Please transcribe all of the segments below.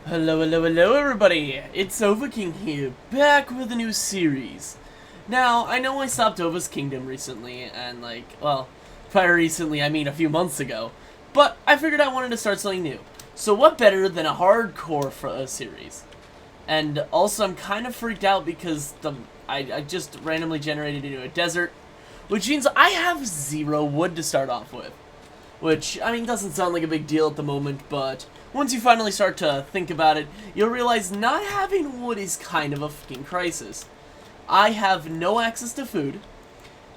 Hello everybody! It's Overking here, back with a new series. Now, I know I stopped Ova's Kingdom recently, and well, by recently I mean a few months ago, but I figured I wanted to start something new. So what better than a hardcore series? And also I'm kind of freaked out because I just randomly generated into a desert, which means I have 0 wood to start off with. Which, I mean, doesn't sound like a big deal at the moment, but once you finally start to think about it, you'll realize not having wood is kind of a fucking crisis. I have no access to food,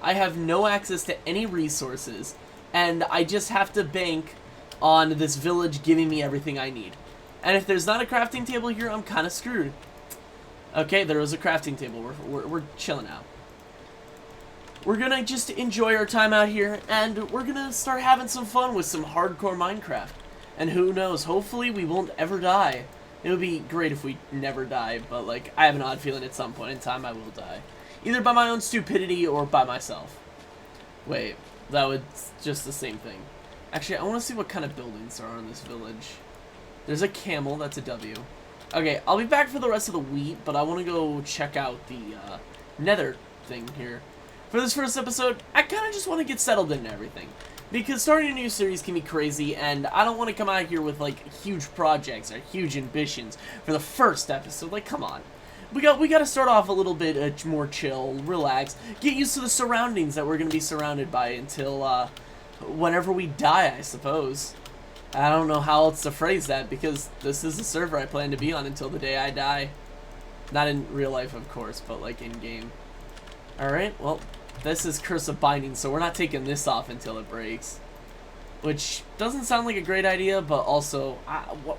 I have no access to any resources, and I just have to bank on this village giving me everything I need. And if there's not a crafting table here, I'm kind of screwed. Okay, there was a crafting table. We're chilling out. We're gonna just enjoy our time out here, and we're gonna start having some fun with some hardcore Minecraft. And who knows, hopefully we won't ever die. It would be great if we never die, but like, I have an odd feeling at some point in time I will die. Either by my own stupidity or by myself. Wait, that was just the same thing. Actually, I want to see what kind of buildings are in this village. There's a camel, that's a W. Okay, I'll be back for the rest of the wheat, but I want to go check out the nether thing here. For this first episode, I kind of just want to get settled into everything. Because starting a new series can be crazy, and I don't want to come out here with, like, huge projects or huge ambitions for the first episode. Like, come on. We got to start off a little bit more chill, relax, get used to the surroundings that we're going to be surrounded by until, whenever we die, I suppose. I don't know how else to phrase that, because this is a server I plan to be on until the day I die. Not in real life, of course, but, like, in-game. Alright, well, this is Curse of Binding, so we're not taking this off until it breaks. Which doesn't sound like a great idea, but also,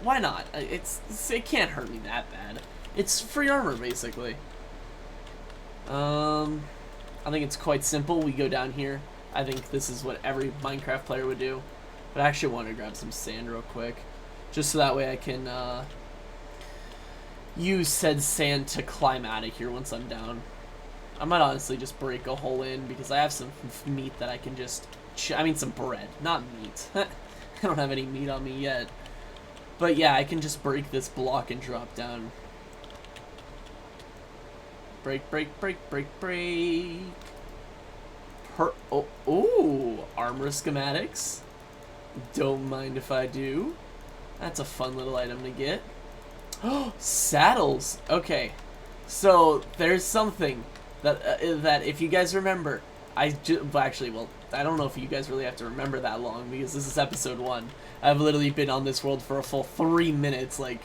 why not? It can't hurt me that bad. It's free armor, basically. I think it's quite simple. We go down here. I think this is what every Minecraft player would do. But I actually want to grab some sand real quick. Just so that way I can use said sand to climb out of here once I'm down. I might honestly just break a hole in because I have some meat that I can just... I mean some bread, not meat. I don't have any meat on me yet. But yeah, I can just break this block and drop down. Break, break, break, break, break. Oh, armor schematics. Don't mind if I do. That's a fun little item to get. Oh, saddles. Okay, so there's something that if you guys remember, actually, well, I don't know if you guys really have to remember that long because this is episode 1. I've literally been on this world for a full 3 minutes. Like,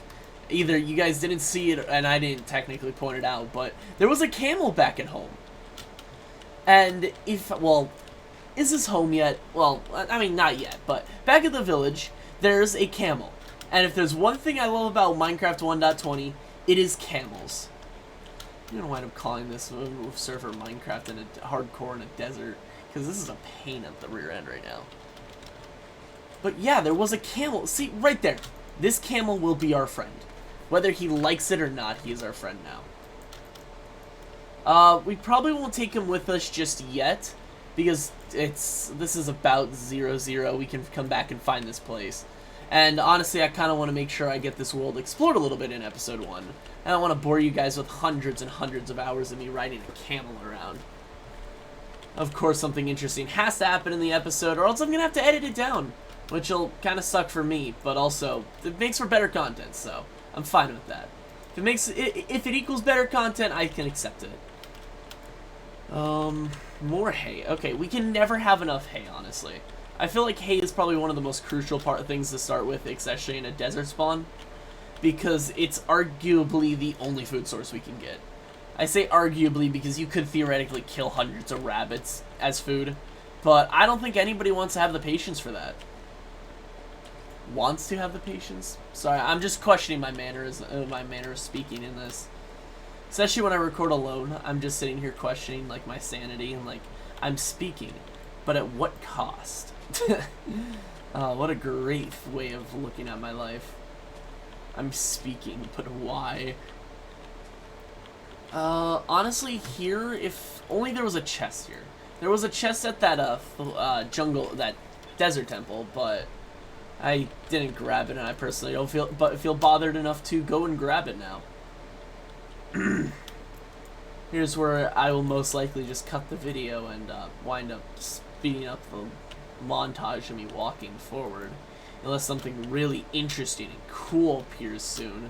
either you guys didn't see it and I didn't technically point it out, but there was a camel back at home. And well, is this home yet? Well, I mean, not yet, but back at the village, there's a camel. And if there's one thing I love about Minecraft 1.20, it is camels. I'm gonna wind up calling this server Minecraft in a hardcore in a desert, because this is a pain at the rear end right now. But yeah, there was a camel. See, right there. This camel will be our friend. Whether he likes it or not, he is our friend now. We probably won't take him with us just yet, because this is about 0-0. We can come back and find this place. And honestly, I kind of want to make sure I get this world explored a little bit in episode 1. I don't want to bore you guys with hundreds and hundreds of hours of me riding a camel around. Of course, something interesting has to happen in the episode, or else I'm going to have to edit it down. Which will kind of suck for me, but also, it makes for better content, so I'm fine with that. If it equals better content, I can accept it. More hay. Okay, we can never have enough hay, honestly. I feel like hay is probably one of the most crucial things to start with, especially in a desert spawn, because it's arguably the only food source we can get. I say arguably because you could theoretically kill hundreds of rabbits as food, but I don't think anybody wants to have the patience for that. Wants to have the patience? Sorry, I'm just questioning my manner of speaking in this. Especially when I record alone, I'm just sitting here questioning like my sanity and like I'm speaking, but at what cost? What a great way of looking at my life. I'm speaking, but why? Honestly, here, if only there was a chest here. There was a chest at that jungle, that desert temple, but I didn't grab it, and I personally don't feel bothered enough to go and grab it now. Here's where I will most likely just cut the video and wind up speeding up the montage of me walking forward, unless something really interesting and cool appears soon.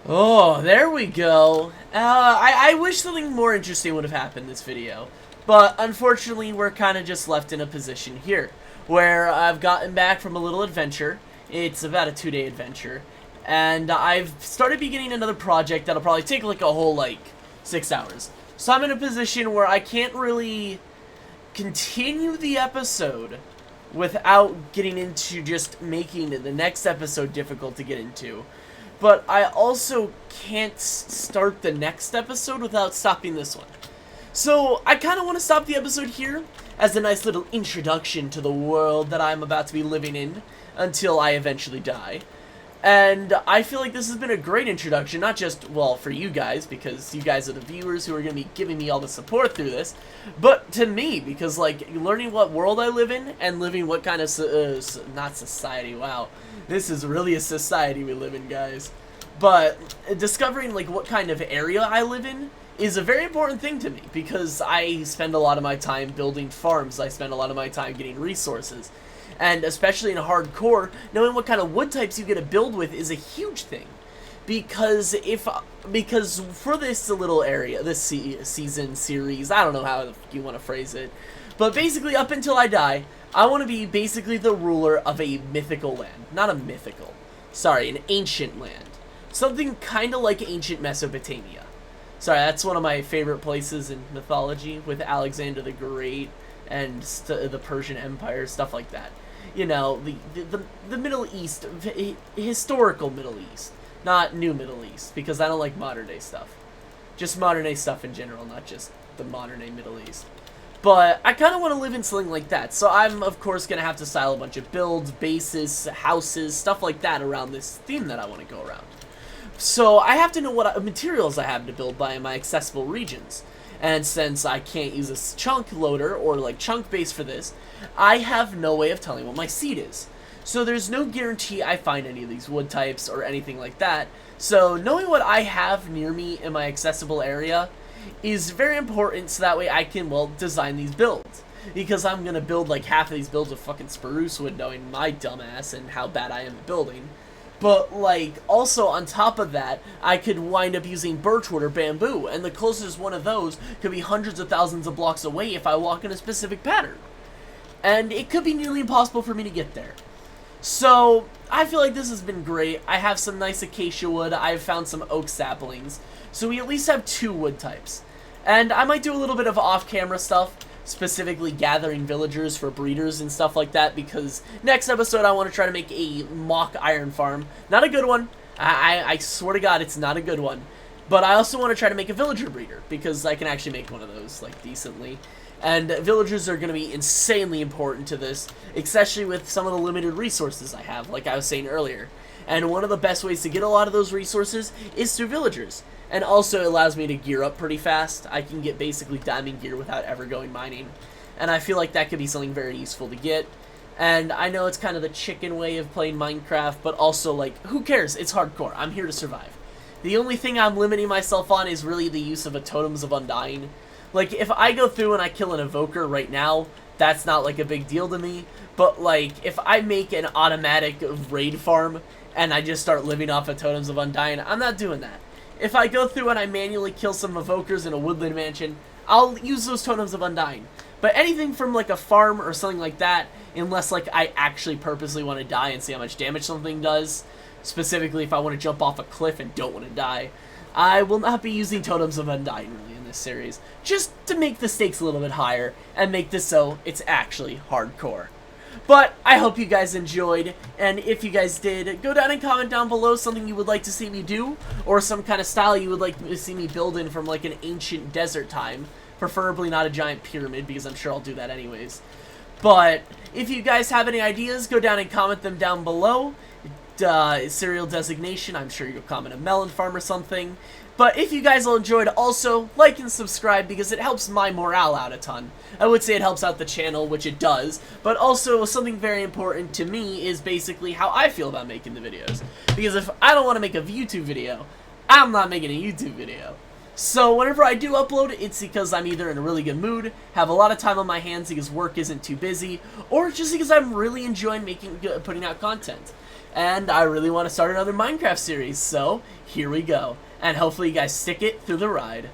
Oh, there we go. I wish something more interesting would have happened in this video. But unfortunately, we're kind of just left in a position here, where I've gotten back from a little adventure. It's about a 2-day adventure. And I've started beginning another project that'll probably take like a whole, 6 hours. So I'm in a position where I can't really continue the episode without getting into just making the next episode difficult to get into. But I also can't start the next episode without stopping this one. So I kind of want to stop the episode here as a nice little introduction to the world that I'm about to be living in until I eventually die. And I feel like this has been a great introduction, not just, well, for you guys, because you guys are the viewers who are going to be giving me all the support through this, but to me, because, learning what world I live in and living what kind of, not society, wow, this is really a society we live in, guys, but discovering, what kind of area I live in is a very important thing to me, because I spend a lot of my time building farms, I spend a lot of my time getting resources. And especially in hardcore, knowing what kind of wood types you get to build with is a huge thing. Because for this little area, this season, series, I don't know how you want to phrase it, but basically up until I die, I want to be basically the ruler of a mythical land. Not a mythical. Sorry, an ancient land. Something kind of like ancient Mesopotamia. Sorry, that's one of my favorite places in mythology, with Alexander the Great and the Persian Empire, stuff like that. You know, the Middle East, historical Middle East, not new Middle East, because I don't like modern day stuff. Just modern day stuff in general, not just the modern day Middle East. But I kind of want to live in something like that, so I'm of course going to have to style a bunch of builds, bases, houses, stuff like that around this theme that I want to go around. So I have to know what materials I have to build by in my accessible regions. And since I can't use a chunk loader or like chunk base for this, I have no way of telling what my seed is. So there's no guarantee I find any of these wood types or anything like that. So knowing what I have near me in my accessible area is very important, so that way I can, well, design these builds. Because I'm going to build like half of these builds with fucking spruce wood, knowing my dumbass and how bad I am at building. But, like, also on top of that, I could wind up using birchwood or bamboo, and the closest one of those could be hundreds of thousands of blocks away if I walk in a specific pattern. And it could be nearly impossible for me to get there. So, I feel like this has been great. I have some nice acacia wood, I've found some oak saplings, so we at least have 2 wood types. And I might do a little bit of off-camera stuff, specifically gathering villagers for breeders and stuff like that, because next episode I want to try to make a mock iron farm. Not a good one. I swear to God, it's not a good one. But I also want to try to make a villager breeder, because I can actually make one of those, like, decently. And villagers are going to be insanely important to this, especially with some of the limited resources I have, like I was saying earlier. And one of the best ways to get a lot of those resources is through villagers. And also it allows me to gear up pretty fast. I can get basically diamond gear without ever going mining. And I feel like that could be something very useful to get. And I know it's kind of the chicken way of playing Minecraft, but also, like, who cares? It's hardcore. I'm here to survive. The only thing I'm limiting myself on is really the use of a Totems of Undying. Like, if I go through and I kill an evoker right now, that's not, like, a big deal to me. But, like, if I make an automatic raid farm and I just start living off of Totems of Undying, I'm not doing that. If I go through and I manually kill some evokers in a woodland mansion, I'll use those Totems of Undying. But anything from, like, a farm or something like that, unless, like, I actually purposely want to die and see how much damage something does, specifically if I want to jump off a cliff and don't want to die, I will not be using Totems of Undying really in this series, just to make the stakes a little bit higher and make this so it's actually hardcore. But I hope you guys enjoyed, and if you guys did, go down and comment down below something you would like to see me do, or some kind of style you would like to see me build in from, like, an ancient desert time. Preferably not a giant pyramid, because I'm sure I'll do that anyways. But if you guys have any ideas, go down and comment them down below. Cereal designation, I'm sure you'll comment a melon farm or something. But if you guys all enjoyed, also like and subscribe, because it helps my morale out a ton. I would say it helps out the channel, which it does, but also something very important to me is basically how I feel about making the videos. Because if I don't want to make a YouTube video, I'm not making a YouTube video. So whenever I do upload, it's because I'm either in a really good mood, have a lot of time on my hands because work isn't too busy, or just because I'm really enjoying putting out content. And I really want to start another Minecraft series, so here we go. And hopefully you guys stick it through the ride.